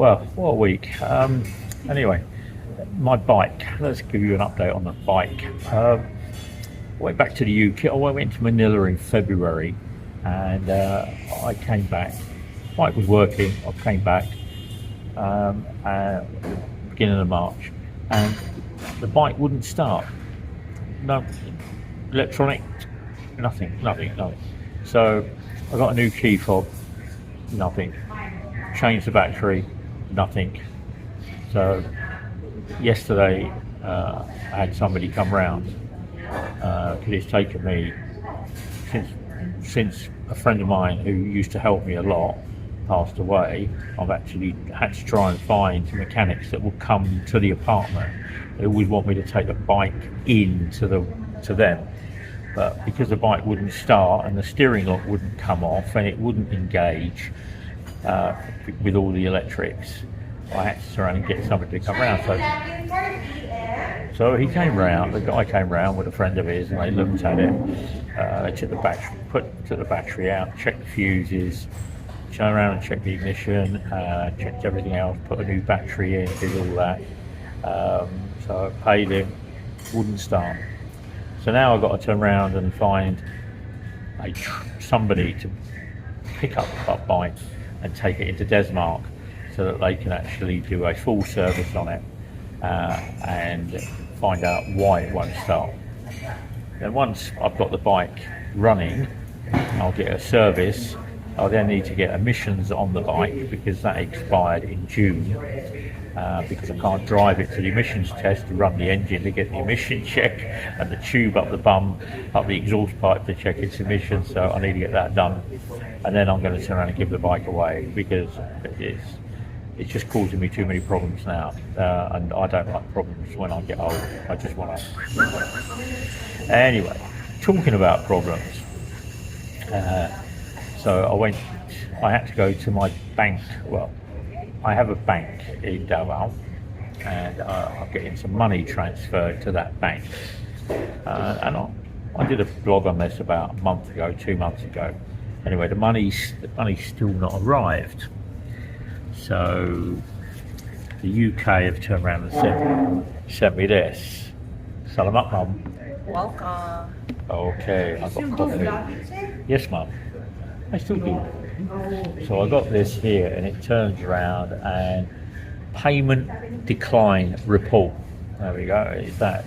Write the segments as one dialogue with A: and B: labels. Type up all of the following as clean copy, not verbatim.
A: Well, what a week. Anyway, my bike. Let's give you an update on the bike. Went back to the UK. I went to Manila in February, and I came back. Bike was working. I came back beginning of March, and the bike wouldn't start. No electronic, nothing. So I got a new key fob, nothing. Changed the battery, nothing. So yesterday I had somebody come round because it's taken me since a friend of mine who used to help me a lot passed away. I've actually had to try and find mechanics that will come to the apartment. They always want me to take the bike in to them, but because the bike wouldn't start and the steering lock wouldn't come off and it wouldn't engage with all the electrics, I had to try and get somebody to come round. So he came round. The guy came round with a friend of his, and they looked at it. They took the battery out, checked the fuses, turned around and checked the ignition, checked everything else, put a new battery in, did all that. So I paid him, wouldn't start. So now I've got to turn around and find somebody to pick up the bike and take it into Desmark so that they can actually do a full service on it and find out why it won't start. Then once I've got the bike running, I'll get a service. I'll then need to get emissions on the bike because that expired in June, because I can't drive it to the emissions test to run the engine to get the emission check and the tube up the exhaust pipe to check its emissions. So I need to get that done, and then I'm going to turn around and give the bike away because it's just causing me too many problems now, and I don't like problems when I get old. I just want to. Anyway, talking about problems. So I had to go to my bank. Well, I have a bank in Davao, and I'm getting some money transferred to that bank. And I did a blog on this about a month ago, 2 months ago. Anyway, the money's still not arrived. So the UK have turned around and sent me this. Salamat, Mum.
B: Welcome.
A: Okay, I've got coffee. Yes, Mum. I still do. So I got this here, and it turns around and payment decline report. There we go. It's that.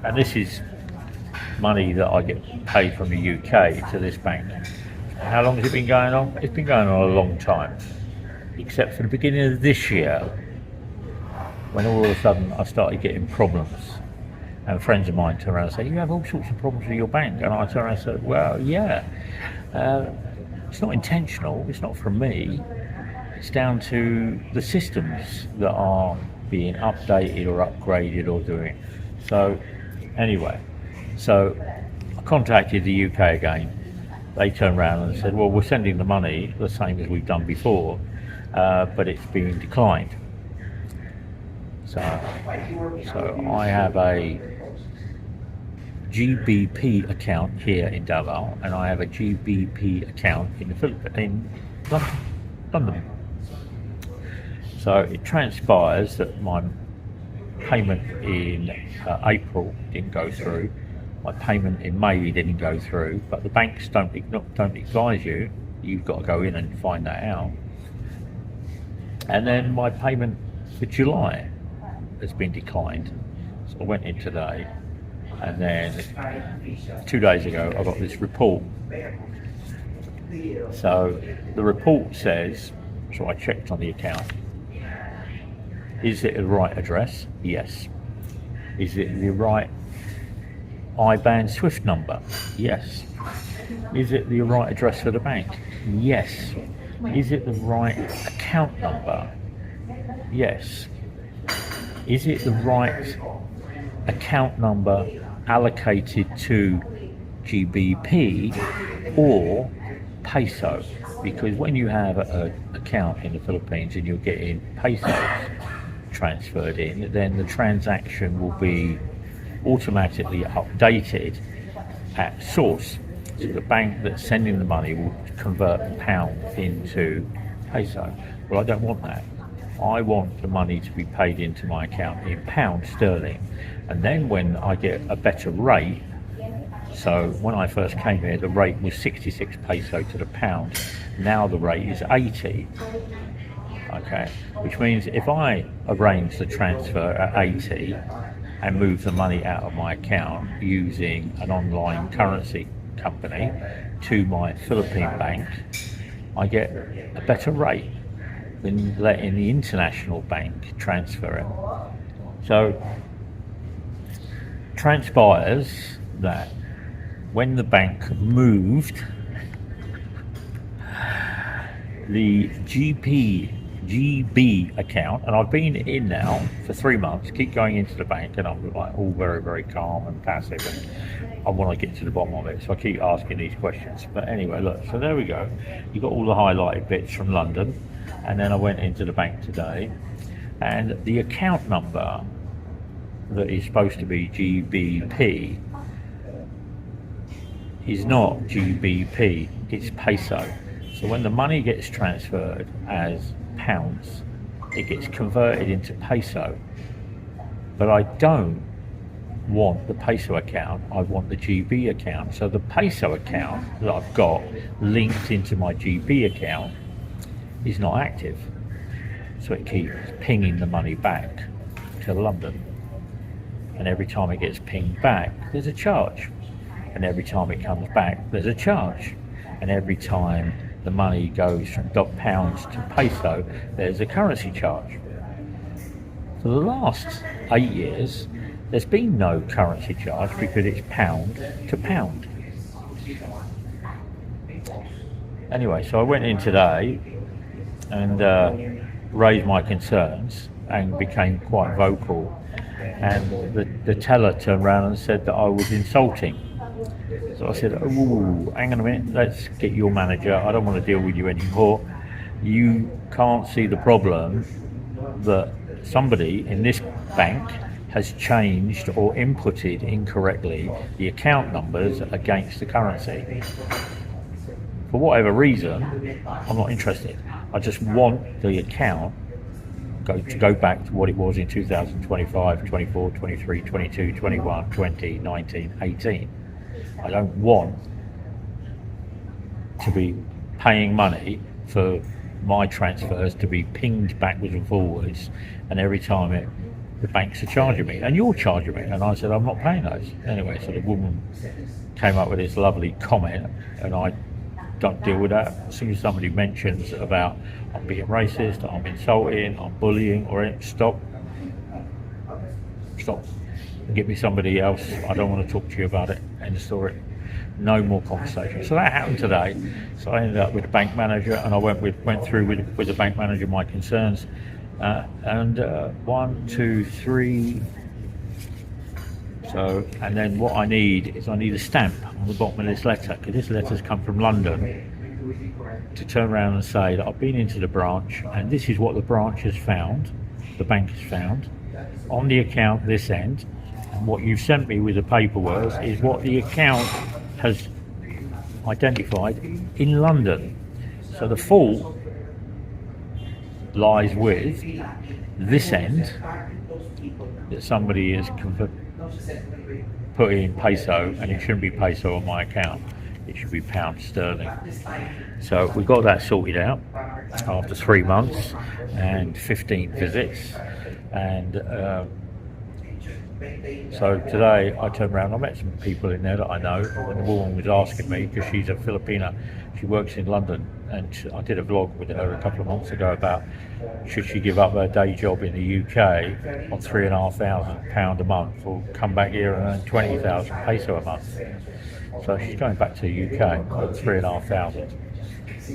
A: And this is money that I get paid from the UK to this bank. How long has it been going on? It's been going on a long time, except for the beginning of this year, when all of a sudden I started getting problems. And friends of mine turn around and say, you have all sorts of problems with your bank. And I turn around and say, well, yeah. It's not intentional. It's not from me. It's down to the systems that are being updated or upgraded or doing. So anyway, so I contacted the UK again. They turned around and said, well, we're sending the money the same as we've done before, but it's being declined. So I have a GBP account here in Davao, and I have a GBP account in London. So it transpires that my payment in April didn't go through. My payment in May didn't go through, but the banks don't advise you. You've got to go in and find that out. And then my payment for July has been declined. So I went in today, and then 2 days ago I got this report. So the report says, so I checked on the account, is it the right address? Yes. Is it the right IBAN SWIFT number? Yes. Is it the right address for the bank? Yes. Is it the right account number? Yes. Is it the right account number allocated to GBP or peso? Because when you have an account in the Philippines and you're getting pesos transferred in, then the transaction will be automatically updated at source. So the bank that's sending the money will convert pounds into peso. Well, I don't want that. I want the money to be paid into my account in pound sterling, and then when I get a better rate, so when I first came here the rate was 66 peso to the pound, now the rate is 80. Okay, which means if I arrange the transfer at 80 and move the money out of my account using an online currency company to my Philippine bank, I get a better rate than letting the international bank transfer it. So transpires that when the bank moved the GB account, and I've been in now for 3 months, keep going into the bank, and I'm like all very, very calm and passive, and I want to get to the bottom of it, so I keep asking these questions. But anyway, look, so there we go. You got all the highlighted bits from London, and then I went into the bank today, and the account number that is supposed to be GBP is not GBP, it's peso. So when the money gets transferred as pounds, it gets converted into peso. But I don't want the peso account, I want the GB account. So the peso account that I've got linked into my GB account is not active. So it keeps pinging the money back to London. And every time it gets pinged back, there's a charge. And every time it comes back, there's a charge. And every time the money goes from pounds to peso, there's a currency charge. For the last 8 years, there's been no currency charge because it's pound to pound. Anyway, so I went in today and raised my concerns and became quite vocal. And the teller turned around and said that I was insulting. So I said, oh, hang on a minute, let's get your manager. I don't want to deal with you anymore. You can't see the problem that somebody in this bank has changed or inputted incorrectly the account numbers against the currency. For whatever reason, I'm not interested. I just want the account to go back to what it was in 2025, 24, 23, 22, 21, 20, 19, 18. I don't want to be paying money for my transfers to be pinged backwards and forwards, and every time the banks are charging me, and you're charging me. And I said, I'm not paying those. Anyway, so the woman came up with this lovely comment, and I don't deal with that. As soon as somebody mentions about I'm being racist, I'm insulting, I'm bullying, or anything, stop, get me somebody else. I don't want to talk to you about it. End of story. No more conversation. So that happened today. So I ended up with the bank manager, and I went through with the bank manager my concerns. And 1, 2, 3. So, and then what I need is a stamp on the bottom of this letter, because this letter's come from London, to turn around and say that I've been into the branch and this is what the branch has found, the bank has found, on the account this end, and what you've sent me with the paperwork is what the account has identified in London. So the fault lies with this end, that somebody has put in peso, and it shouldn't be peso on my account, it should be pound sterling. So we got that sorted out after 3 months and 15 visits, and so today I turned around, I met some people in there that I know, and the woman was asking me, because she's a Filipina, she works in London, and I did a vlog with her a couple of months ago about should she give up her day job in the UK on £3,500 a month, or come back here and earn 20,000 peso a month. So she's going back to the UK on 3,500.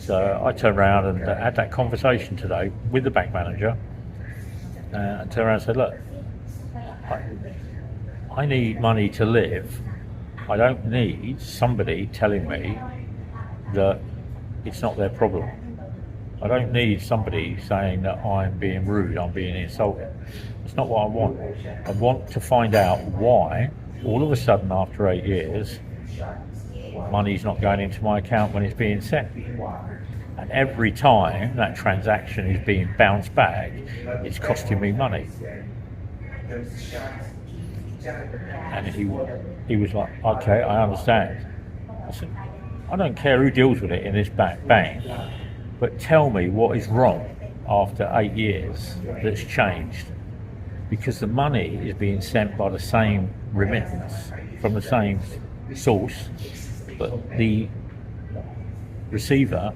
A: So I turned around and had that conversation today with the bank manager, and turned around and said, look, I need money to live. I don't need somebody telling me that it's not their problem. I don't need somebody saying that I'm being rude, I'm being insulting. It's not what I want. I want to find out why, all of a sudden after 8 years, money's not going into my account when it's being sent. And every time that transaction is being bounced back, it's costing me money. And he was like, okay, I understand. I said, I don't care who deals with it in this bank, but tell me what is wrong after 8 years that's changed. Because the money is being sent by the same remittance from the same source, but the receiver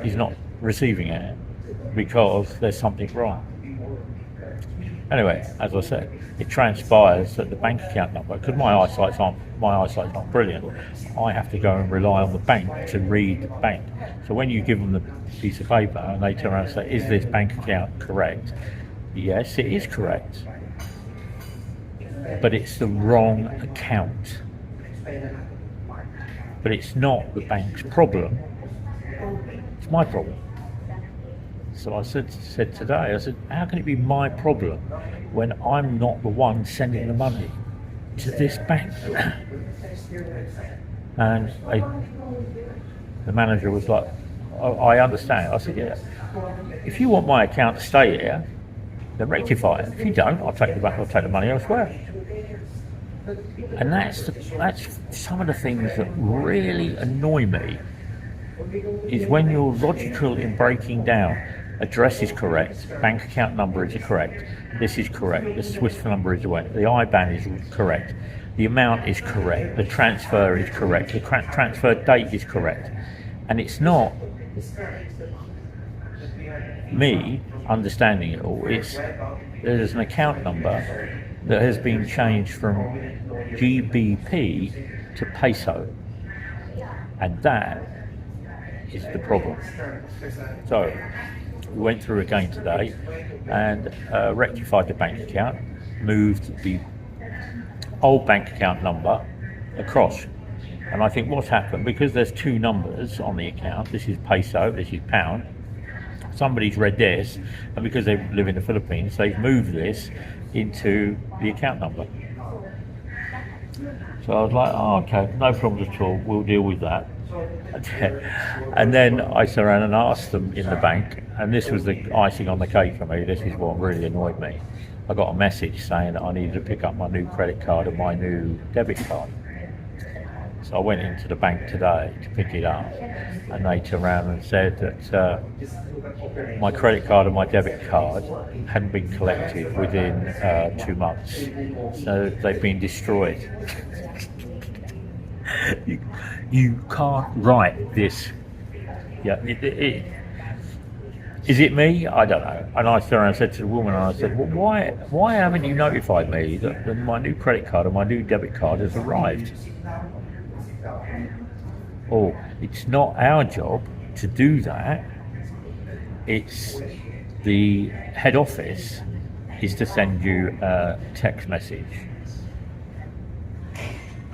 A: is not receiving it because there's something wrong. Anyway, as I said, it transpires that the bank account number, because my eyesight's not brilliant, I have to go and rely on the bank to read the bank. So when you give them the piece of paper and they turn around and say, is this bank account correct? Yes, it is correct, but it's the wrong account. But it's not the bank's problem, it's my problem. So I said today, I said, how can it be my problem when I'm not the one sending the money to this bank? And the manager was like, I understand. I said, yeah, if you want my account to stay here, then rectify it. If you don't, I'll take the money elsewhere. And that's some of the things that really annoy me, is when you're logical in breaking down. Address is correct, bank account number is correct, this is correct, the SWIFT number is correct, the IBAN is correct, the amount is correct, the transfer is correct, the transfer date is correct. And it's not me understanding it all, there's an account number that has been changed from GBP to peso, and that is the problem. So we went through again today and rectified the bank account, moved the old bank account number across. And I think what's happened, because there's two numbers on the account, this is peso, this is pound, somebody's read this, and because they live in the Philippines, they've moved this into the account number. So I was like, oh, okay, no problems at all, we'll deal with that. And then I turned around and asked them in the bank, and this was the icing on the cake for me, this is what really annoyed me. I got a message saying that I needed to pick up my new credit card and my new debit card. So I went into the bank today to pick it up, and they turned around and said that my credit card and my debit card hadn't been collected within 2 months, so they've been destroyed. You can't write this. Yeah, is it me? I don't know. And I turned around and said to the woman, and I said, well, why haven't you notified me that my new credit card and my new debit card has arrived? Oh, it's not our job to do that. It's the head office is to send you a text message.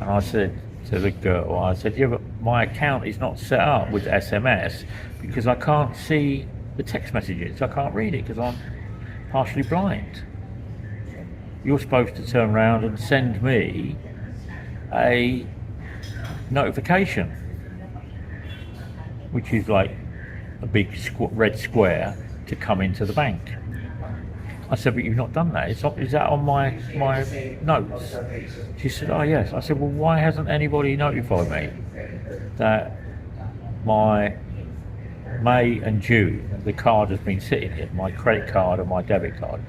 A: And I said to the girl, I said, yeah, but my account is not set up with SMS because I can't see the text messages. I can't read it because I'm partially blind. You're supposed to turn around and send me a notification, which is like a big red square to come into the bank. I said, but you've not done that. Is that on my notes? She said, oh yes. I said, well, why hasn't anybody notified me that my May and June, the card has been sitting here, my credit card and my debit card?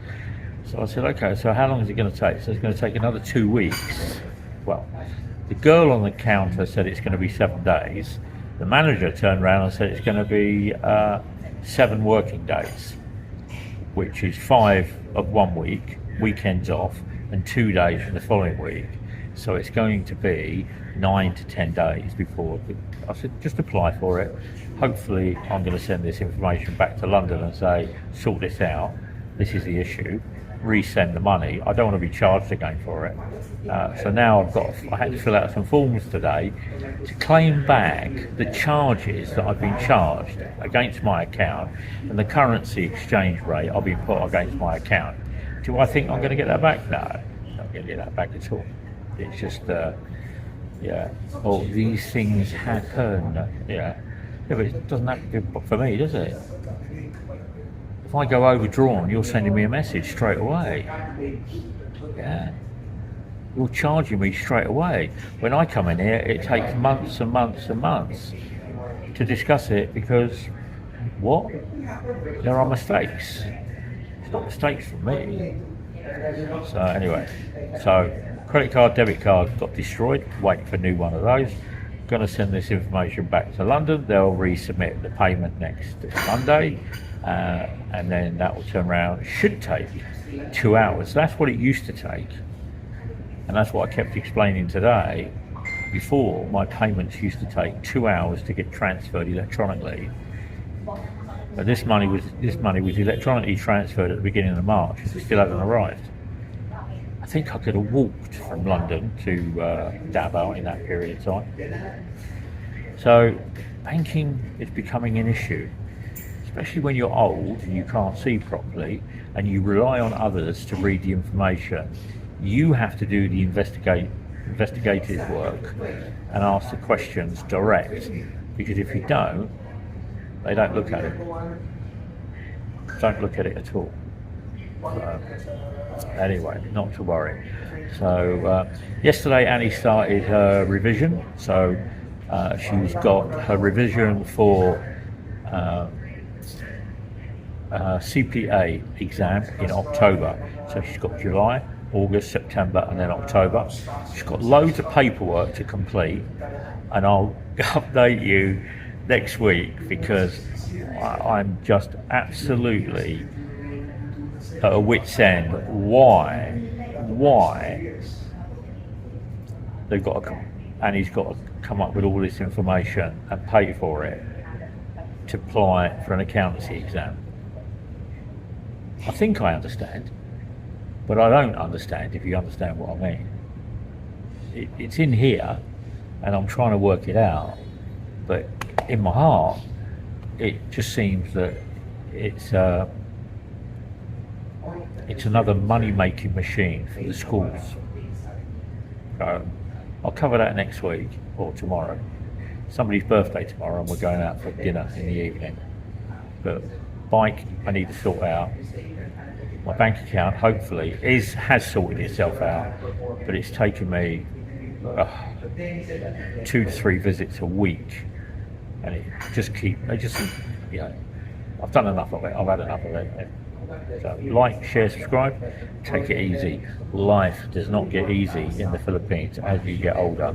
A: So I said, okay, so how long is it going to take? So it's going to take another 2 weeks. Well, the girl on the counter said it's going to be 7 days. The manager turned around and said it's going to be 7 working days, which is 5 of 1 week, weekends off, and 2 days from the following week. So it's going to be 9 to 10 days before. I said, just apply for it. Hopefully I'm going to send this information back to London and say, sort this out. This is the issue. Resend the money. I don't want to be charged again for it. So now I had to fill out some forms today to claim back the charges that I've been charged against my account and the currency exchange rate I've been put against my account. Do I think I'm going to get that back? No, I'm not going to get that back at all. It's just Yeah. Oh, these things happen. Yeah. Yeah, but it doesn't happen for me, does it? If I go overdrawn, you're sending me a message straight away. Yeah. You're charging me straight away. When I come in here, it takes months and months and months to discuss it because what? There are mistakes. It's not mistakes from me. So anyway, credit card, debit card got destroyed. Waiting for a new one of those. Going to send this information back to London. They'll resubmit the payment next Monday, and then that will turn around. Should take 2 hours. That's what it used to take, and that's what I kept explaining today. Before, my payments used to take 2 hours to get transferred electronically. But this money was electronically transferred at the beginning of March. It still hasn't arrived. I think I could have walked from London to Davao in that period of time. So banking is becoming an issue, especially when you're old and you can't see properly and you rely on others to read the information. You have to do the investigative work and ask the questions direct, because if you don't, they don't look at it. Don't look at it at all. Anyway, not to worry. So yesterday Annie started her revision. So she's got her revision for CPA exam in October. So she's got July, August, September, and then October. She's got loads of paperwork to complete, and I'll update you next week because I'm just absolutely at a wit's end. Why they've got to, and he's got to come up with all this information and pay for it to apply for an accountancy exam. I think I understand, but I don't understand, if you understand what I mean. It's in here and I'm trying to work it out, but in my heart it just seems that it's another money-making machine for the schools. So I'll cover that next week or tomorrow. Somebody's birthday tomorrow and we're going out for dinner in the evening. But bike I need to sort out. My bank account hopefully has sorted itself out, but it's taken me 2 to 3 visits a week, and I've done enough of it. I've had enough of it. So like, share, subscribe, take it easy. Life does not get easy in the Philippines as you get older.